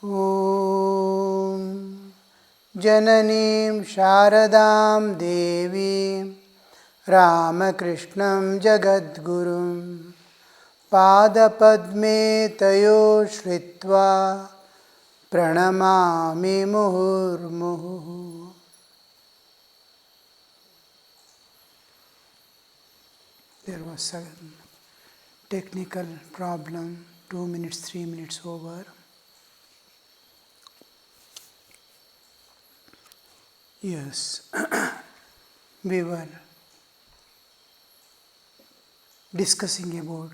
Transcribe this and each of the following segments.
ॐ जननीं शारदां देवीं रामकृष्णं जगद्गुरुं पादपद्मे तयो श्रित्वा प्रणमामि मुहुर्मुहुः. There was a technical problem, 2 minutes, 3 minutes over. Yes, we were discussing about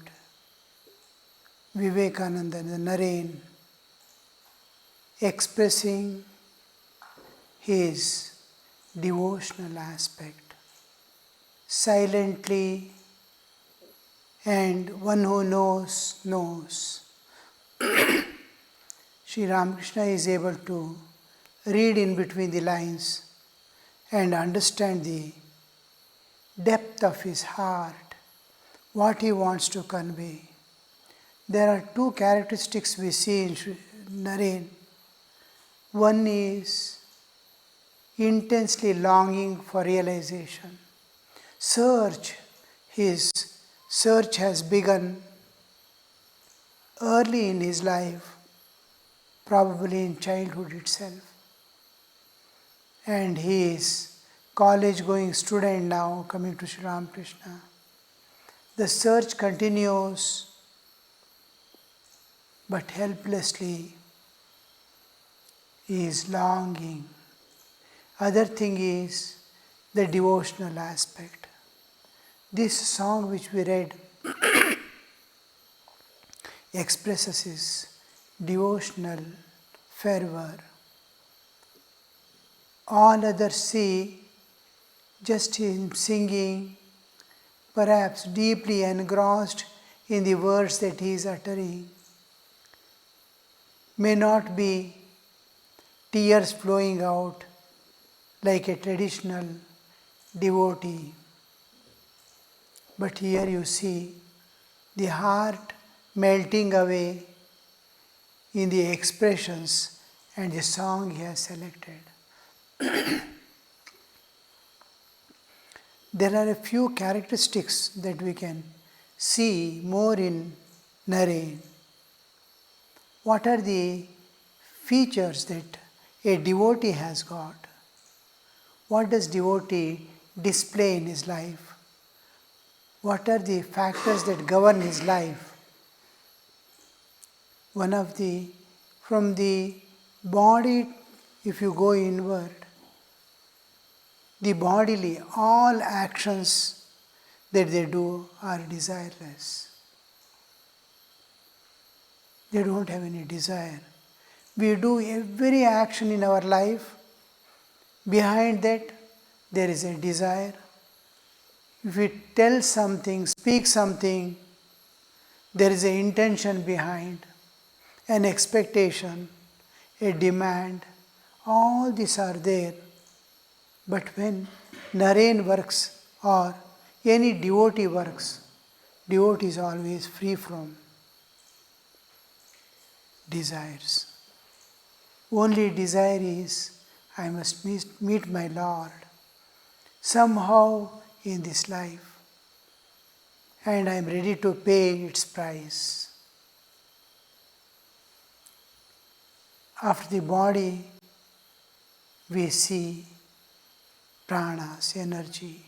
Vivekananda, the Naren, expressing his devotional aspect silently, and one who knows, knows. Sri Ramakrishna is able to read in between the lines and understand the depth of his heart, what he wants to convey. There are two characteristics we see in Naren. One is intensely longing for realization. His search has begun early in his life, probably in childhood itself. And he is college-going student now, coming to Sri Ramakrishna. The search continues, but helplessly he is longing. Other thing is the devotional aspect. This song which we read expresses his devotional fervor. All others see just him singing, perhaps deeply engrossed in the words that he is uttering. May not be tears flowing out like a traditional devotee, but here you see the heart melting away in the expressions and the song he has selected. There are a few characteristics that we can see more in Naren. What are the features that a devotee has got? What does devotee display in his life? What are the factors that govern his life? From the body, if you go inward, the bodily, all actions that they do are desireless. They don't have any desire. We do every action in our life, behind that there is a desire. If we tell something, speak something, there is an intention behind, an expectation, a demand. All these are there. But when Naren works or any devotee works, devotee is always free from desires. Only desire is, I must meet my Lord somehow in this life, and I am ready to pay its price. After the body, we see pranas, energy.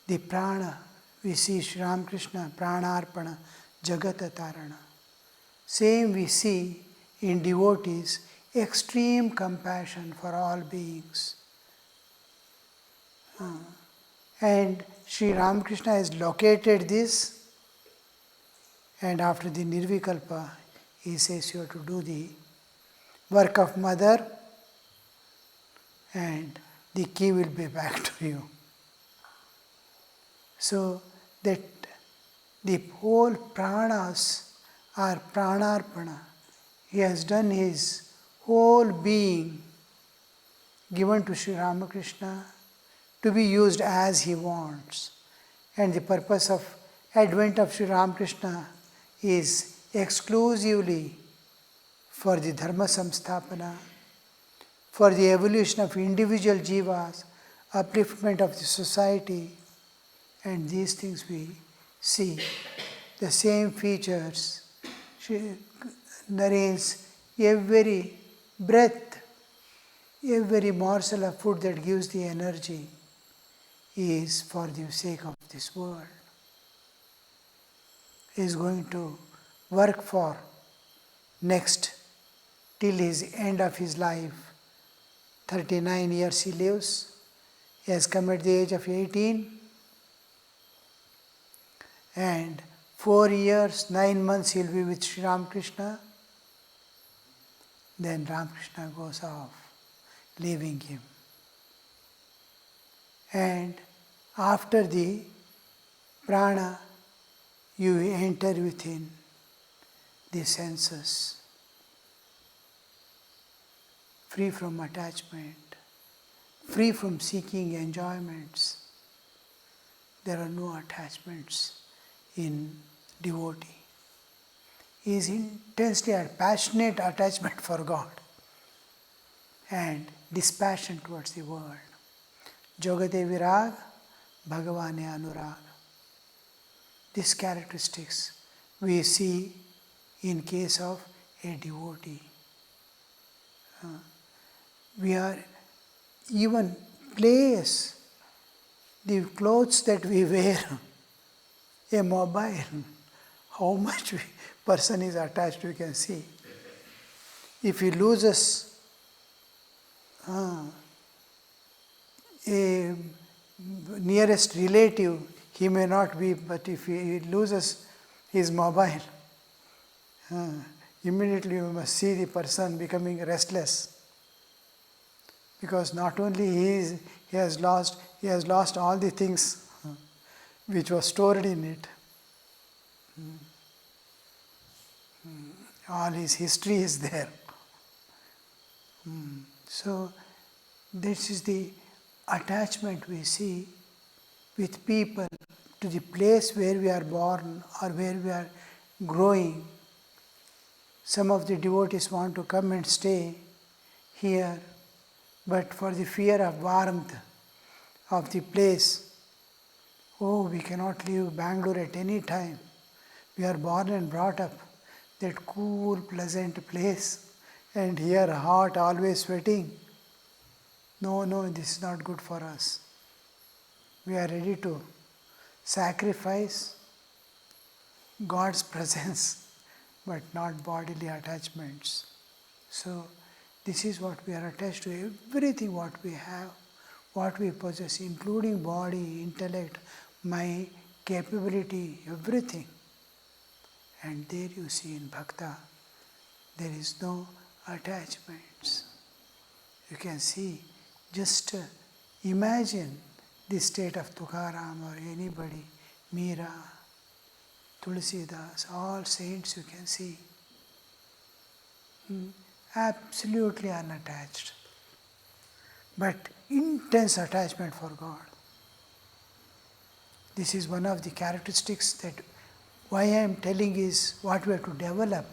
The prana, we see Sri Ramakrishna, pranarpana, jagatatarana. Same we see in devotees, extreme compassion for all beings. And Sri Ramakrishna has located this, and after the Nirvikalpa, he says you have to do the work of mother, and the key will be back to you. So that the whole pranas are pranarpana. He has done his whole being, given to Sri Ramakrishna, to be used as he wants. And the purpose of advent of Sri Ramakrishna is exclusively for the dharma samsthapana, for the evolution of individual jivas, upliftment of the society, and these things we see. The same features narrates every breath, every morsel of food that gives the energy is for the sake of this world. He is going to work for next till his end of his life. 39 years he lives. He has come at the age of 18, and 4 years, 9 months he will be with Sri Ramakrishna. Then Ramakrishna goes off, leaving him. And after the prana, you enter within the senses, free from attachment, free from seeking enjoyments. There are no attachments in devotee. He is intensely a passionate attachment for God and dispassion towards the world. Jogate virag, bhagavane anurag. These characteristics we see in case of a devotee. We are even place the clothes that we wear, a mobile, how much person is attached, you can see. If he loses a nearest relative, he may not be, but if he loses his mobile, immediately you must see the person becoming restless. Because not only he has lost all the things which was stored in it. All his history is there. So this is the attachment we see with people to the place where we are born or where we are growing. Some of the devotees want to come and stay here, but for the fear of warmth of the place, we cannot leave Bangalore at any time. We are born and brought up that cool, pleasant place, and here hot, always sweating. No, this is not good for us. We are ready to sacrifice God's presence, but not bodily attachments. So, this is what we are attached to, everything what we have, what we possess, including body, intellect, my capability, everything. And there you see in Bhakta, there is no attachments. You can see, just imagine the state of Tukaram or anybody, Meera, Tulsidas, all saints you can see. Absolutely unattached, but intense attachment for God. This is one of the characteristics that why I am telling is what we have to develop.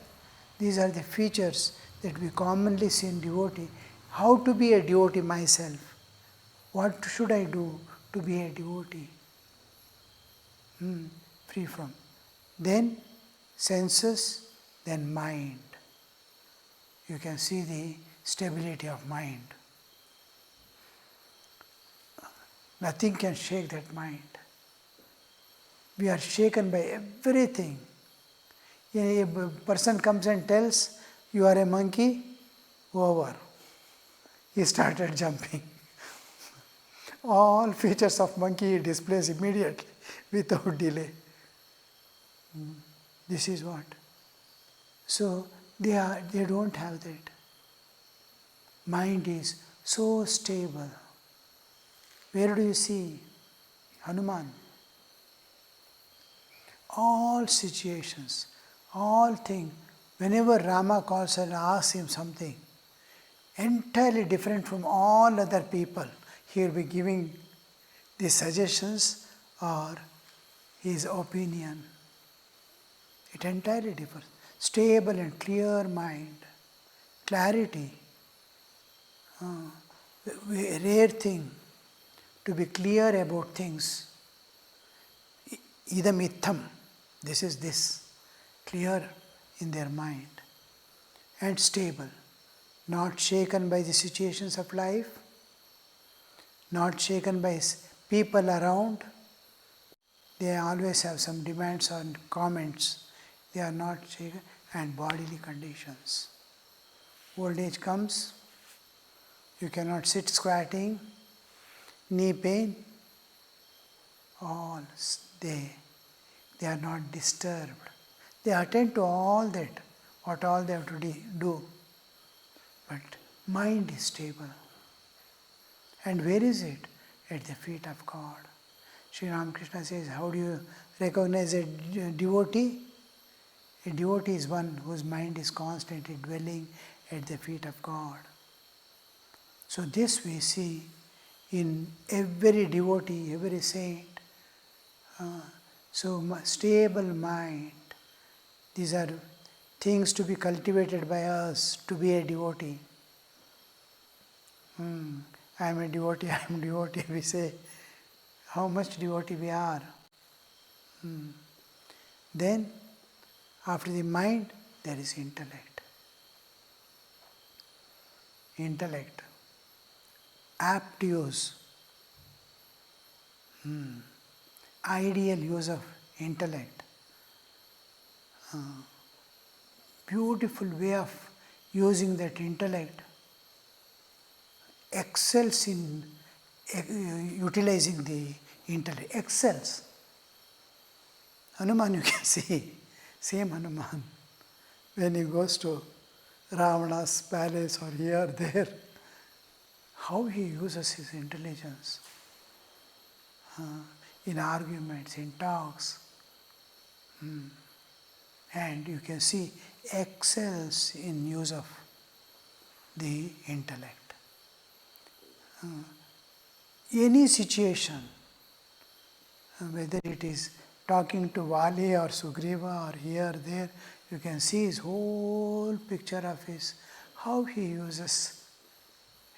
These are the features that we commonly see in devotee. How to be a devotee myself? What should I do to be a devotee? Free from. Then senses, then mind. You can see the stability of mind. Nothing can shake that mind. We are shaken by everything. A person comes and tells, you are a monkey, over. He started jumping. All features of monkey he displays immediately, without delay. This is what. So, they don't have that. Mind is so stable. Where do you see Hanuman? All situations, all things, whenever Rama calls and asks him something, entirely different from all other people, he will be giving the suggestions or his opinion. It entirely differs. Stable and clear mind. clarity, a rare thing, to be clear about things. Idam itham, this is this, clear in their mind and stable, not shaken by the situations of life, not shaken by people around. They always have some demands or comments. They are not shaken, and bodily conditions. Old age comes, you cannot sit squatting, knee pain, all they are not disturbed. They attend to all that, what all they have to do. But mind is stable. And where is it? At the feet of God. Sri Ramakrishna says, how do you recognize a devotee? A devotee is one whose mind is constantly dwelling at the feet of God. So this we see in every devotee, every saint. So stable mind. These are things to be cultivated by us to be a devotee. I am a devotee, I am a devotee. We say, how much devotee we are. Then, after the mind, there is intellect. Intellect. Apt use. Ideal use of intellect. Beautiful way of using that intellect. Excels in utilizing the intellect. Excels. Hanuman, you can see, same Hanuman. When he goes to Ravana's palace or here, there, how he uses his intelligence in arguments, in talks. And you can see excels in use of the intellect. Any situation, whether it is talking to Vali or Sugriva or here, there, you can see his whole picture of his, how he uses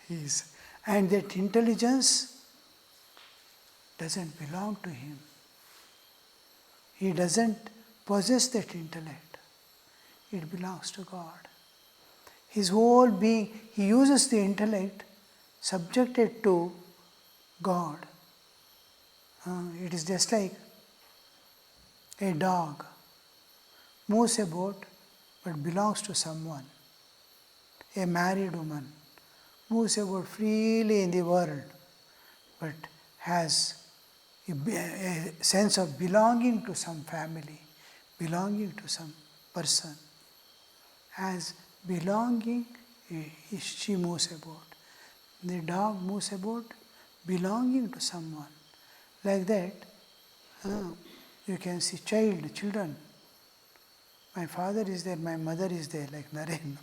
his, and that intelligence doesn't belong to him. He doesn't possess that intellect. It belongs to God. His whole being, he uses the intellect subjected to God. It is just like a dog moves about but belongs to someone. A married woman moves about freely in the world but has a sense of belonging to some family, belonging to some person. As belonging, she moves about. The dog moves about belonging to someone. Like that, you can see children. My father is there, my mother is there, like Naren.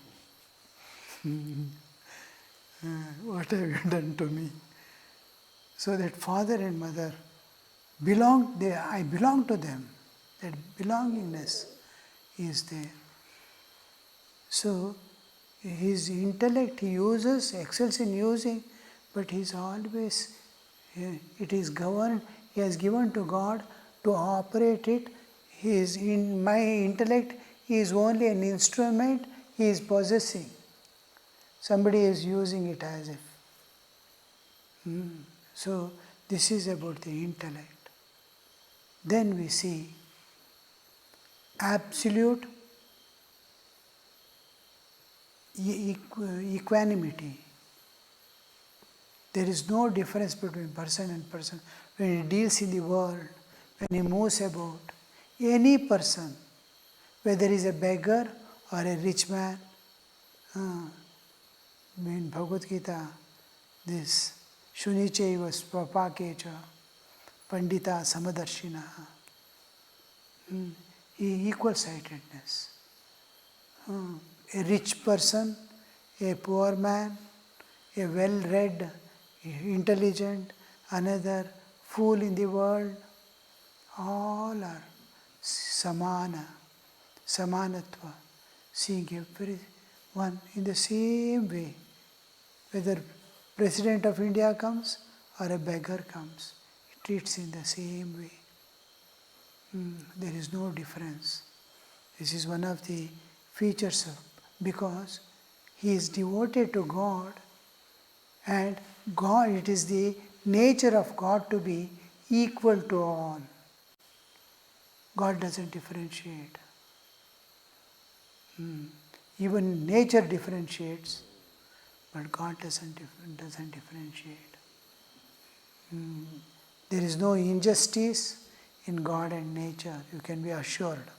What have you done to me? So that father and mother I belong to them. That belongingness is there. So his intellect he uses, excels in using, but he's always, it is governed, he has given to God to operate it. In my intellect, he is only an instrument he is possessing. Somebody is using it as if. So this is about the intellect. Then we see absolute equanimity. There is no difference between person and person. When he deals in the world, when he moves about, any person, whether he is a beggar or a rich man, in Bhagavad Gita, this Shunichaiva Swapakecha, Pandita Samadarshina, equal sightedness. A rich person, a poor man, a well-read, intelligent, another fool in the world, all are samanatva, seeing one in the same way. Whether President of India comes or a beggar comes, he treats in the same way. There is no difference. This is one of the features of, because he is devoted to God, and God, it is the nature of God to be equal to all. God doesn't differentiate. Even nature differentiates, but God doesn't differentiate. There is no injustice in God and nature, you can be assured.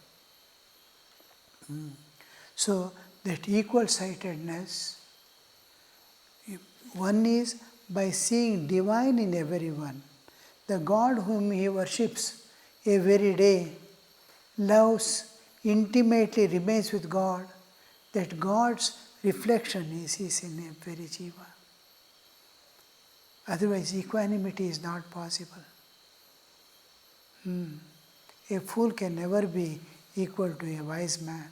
So that equal sightedness, one is by seeing divine in everyone. The God whom he worships every day, loves, intimately remains with God, that God's reflection is in every jiva. Otherwise, equanimity is not possible. A fool can never be equal to a wise man,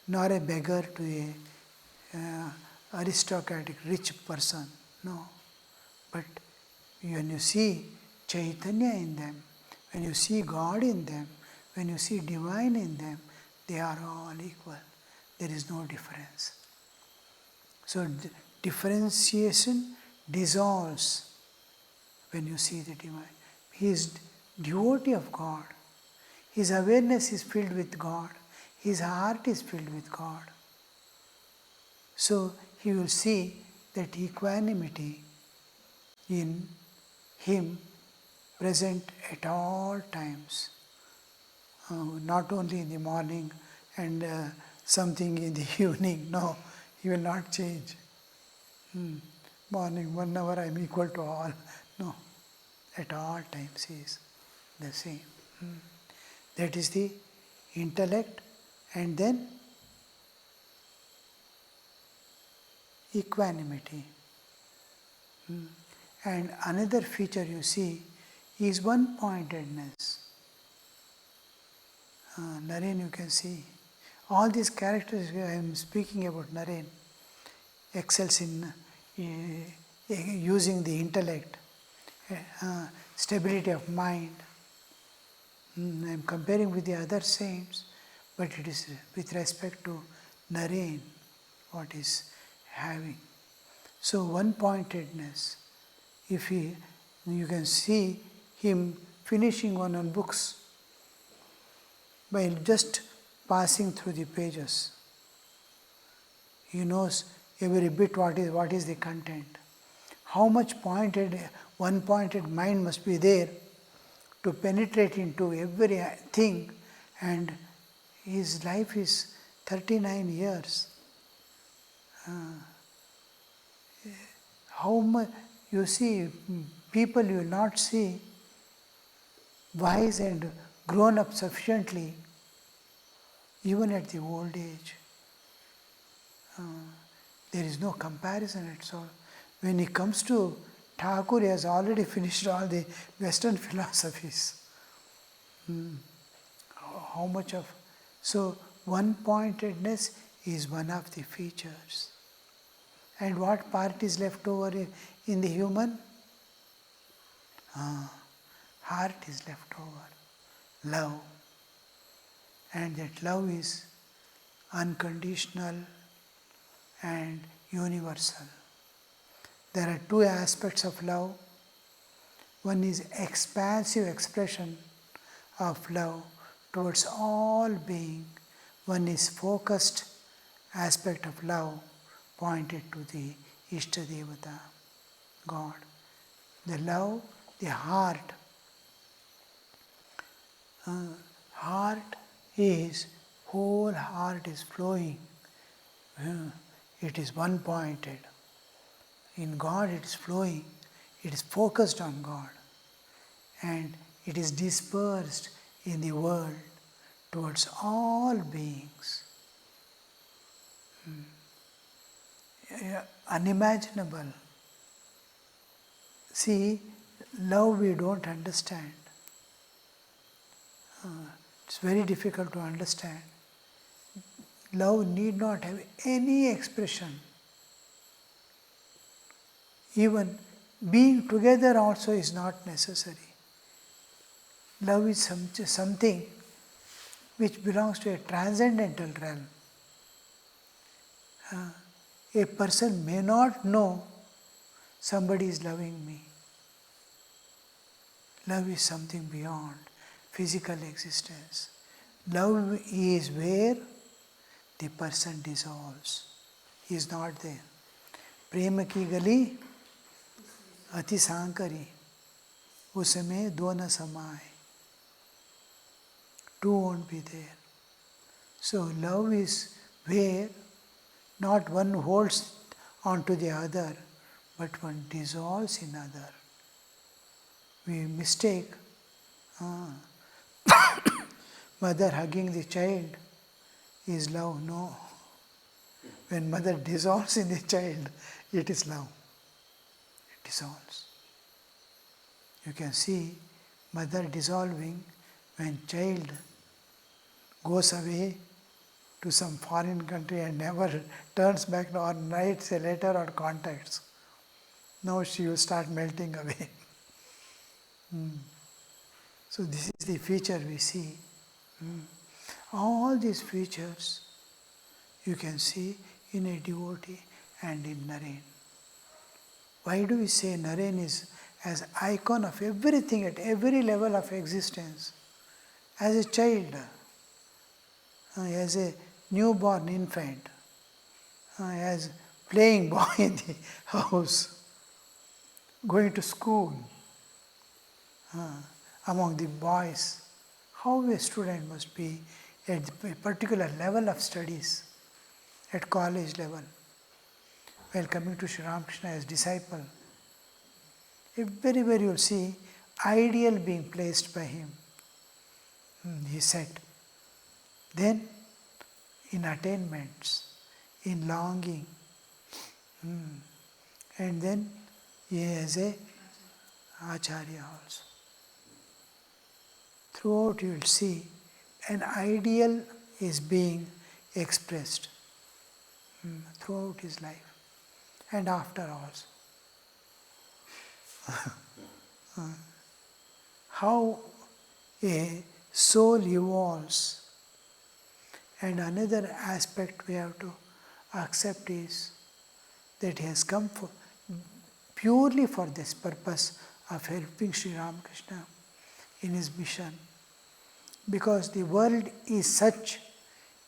nor a beggar to a aristocratic rich person. No. But when you see Chaitanya in them, when you see God in them, when you see divine in them, they are all equal. There is no difference. So differentiation dissolves when you see the divine. He is devotee of God. His awareness is filled with God. His heart is filled with God. So he will see that equanimity in him present at all times, not only in the morning and something in the evening. No, he will not change. Morning, 1 hour I am equal to all. No, at all times he is the same. That is the intellect, and then equanimity. And another feature you see is one-pointedness. Naren, you can see. All these characters I am speaking about, Naren excels in using the intellect, stability of mind. I am comparing with the other saints, but it is with respect to Naren what is having. So one-pointedness. If you can see him finishing one on books by just passing through the pages. He knows every bit what is the content. How much one-pointed mind must be there to penetrate into everything, and his life is 39 years. How much you see, people you will not see wise and grown up sufficiently even at the old age. There is no comparison at all. When it comes to Thakur, he has already finished all the Western philosophies. How much of... So, one-pointedness is one of the features. And what part is left over in the human? Heart is left over. Love. And that love is unconditional and universal. There are two aspects of love. One is expansive expression of love towards all being. One is focused aspect of love pointed to the Ishta Devata, God. The love, the heart. Whole heart is flowing. It is one-pointed. In God it is flowing. It is focused on God. And it is dispersed in the world towards all beings. Unimaginable. See, love we don't understand. It's very difficult to understand. Love need not have any expression. Even being together also is not necessary. Love is something which belongs to a transcendental realm. A person may not know somebody is loving me. Love is something beyond physical existence. Love is where the person dissolves. He is not there. प्रेम की गली अति सांकरी उसमें दो न समाए. Two won't be there. So love is where not one holds onto the other, but one dissolves in other. We mistake mother hugging the child is love. No. When mother dissolves in the child, it is love. It dissolves. You can see mother dissolving when child goes away to some foreign country and never turns back or writes a letter or contacts. Now she will start melting away. So this is the feature we see. All these features you can see in a devotee and in Naren. Why do we say Naren is as icon of everything at every level of existence? As a child, as a newborn infant, as playing boy in the house, going to school, among the boys, how a student must be at a particular level of studies, at college level, while coming to Sri Ramakrishna as disciple. Everywhere you will see ideal being placed by him. He said. Then in attainments, in longing, and then he is a Acharya also. Throughout you will see an ideal is being expressed throughout his life and after also. How a soul evolves. And another aspect we have to accept is that he has come purely for this purpose of helping Sri Ramakrishna in his mission. Because the world is such,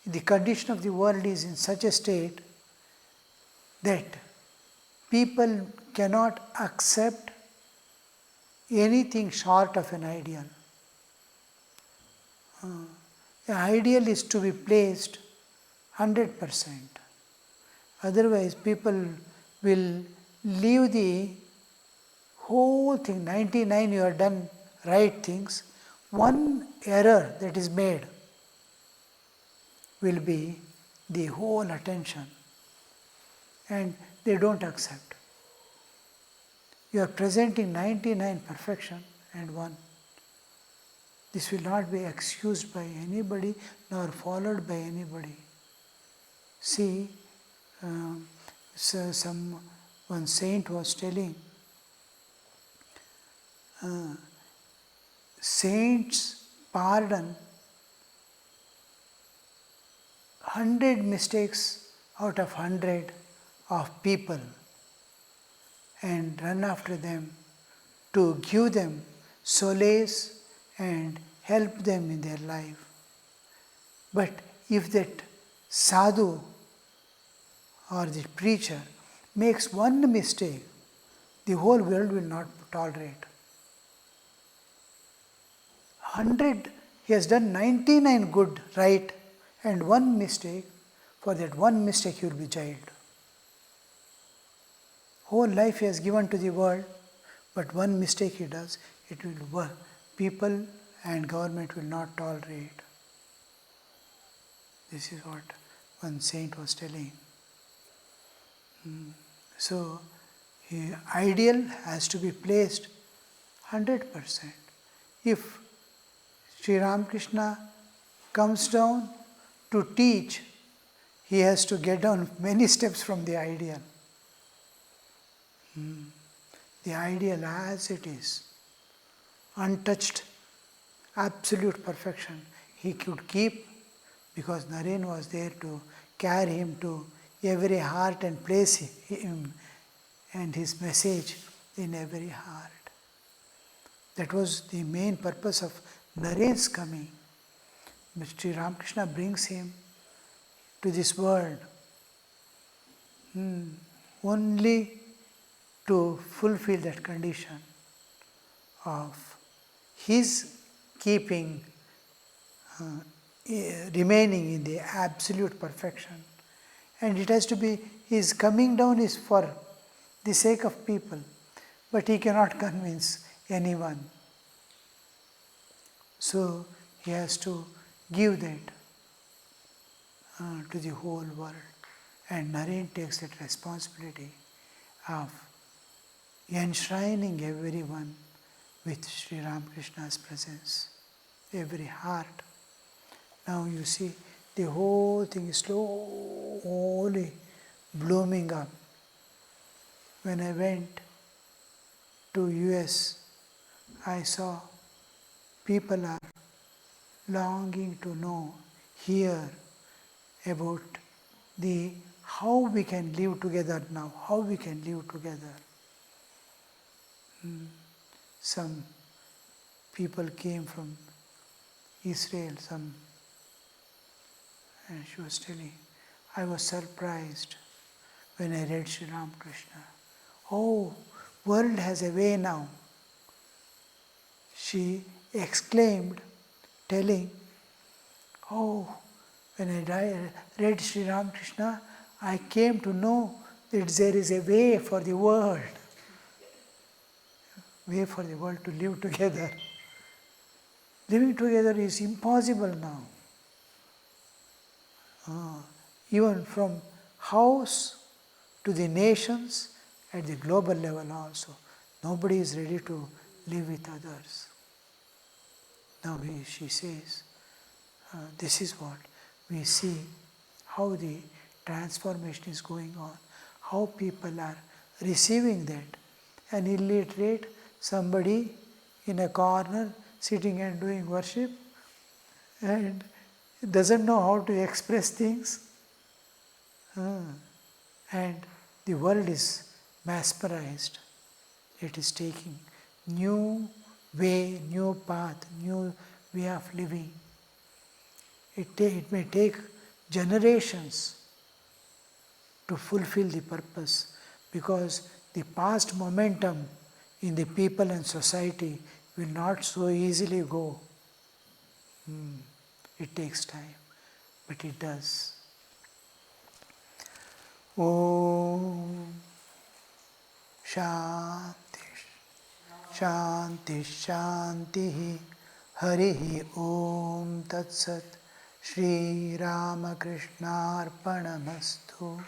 the condition of the world is in such a state that people cannot accept anything short of an ideal. The ideal is to be placed 100%. Otherwise, people will leave the whole thing, 99 you have done right things, one error that is made will be the whole attention, and they don't accept. You are presenting 99 perfection and one. This will not be excused by anybody nor followed by anybody. See, one saint was telling, saints pardon 100 mistakes out of 100 of people and run after them to give them solace and help them in their life. But if that sadhu or the preacher makes one mistake, the whole world will not tolerate. 100, he has done 99 good, right, and one mistake, for that one mistake he will be jailed. Whole life he has given to the world, but one mistake he does, it will work. People and government will not tolerate. This is what one saint was telling. So, ideal has to be placed 100%. If Sri Ramakrishna comes down to teach he has to get down many steps from the ideal. The ideal as it is, untouched, absolute perfection, he could keep, because Naren was there to carry him to every heart and place him and his message in every heart. That was the main purpose of Naren's coming. Sri Ramakrishna brings him to this world only to fulfill that condition of his keeping, remaining in the absolute perfection. And it has to be, his coming down is for the sake of people, but he cannot convince anyone. So he has to give that to the whole world. And Naren takes that responsibility of enshrining everyone with Sri Ramakrishna's presence, every heart. Now you see, the whole thing is slowly blooming up. When I went to US, I saw people are longing to know, hear about how we can live together now, how we can live together. Some people came from Israel, and she was telling, I was surprised when I read Sri Ramakrishna. Oh, world has a way now. She exclaimed, telling, oh, when I read Sri Ramakrishna, I came to know that there is a way for the world. Way for the world to live together. Living together is impossible now. Even from house to the nations, at the global level also, nobody is ready to live with others. Now she says, this is what we see, how the transformation is going on, how people are receiving that. An illiterate, somebody in a corner sitting and doing worship and doesn't know how to express things. And the world is mesmerized. It is taking new way, new path, new way of living. It may take generations to fulfill the purpose, because the past momentum in the people and society will not so easily go. It takes time, but it does. Om Shanti Shanti Shanti Harihi Om Tat Sat Shri Ramakrishna Arpanamastu.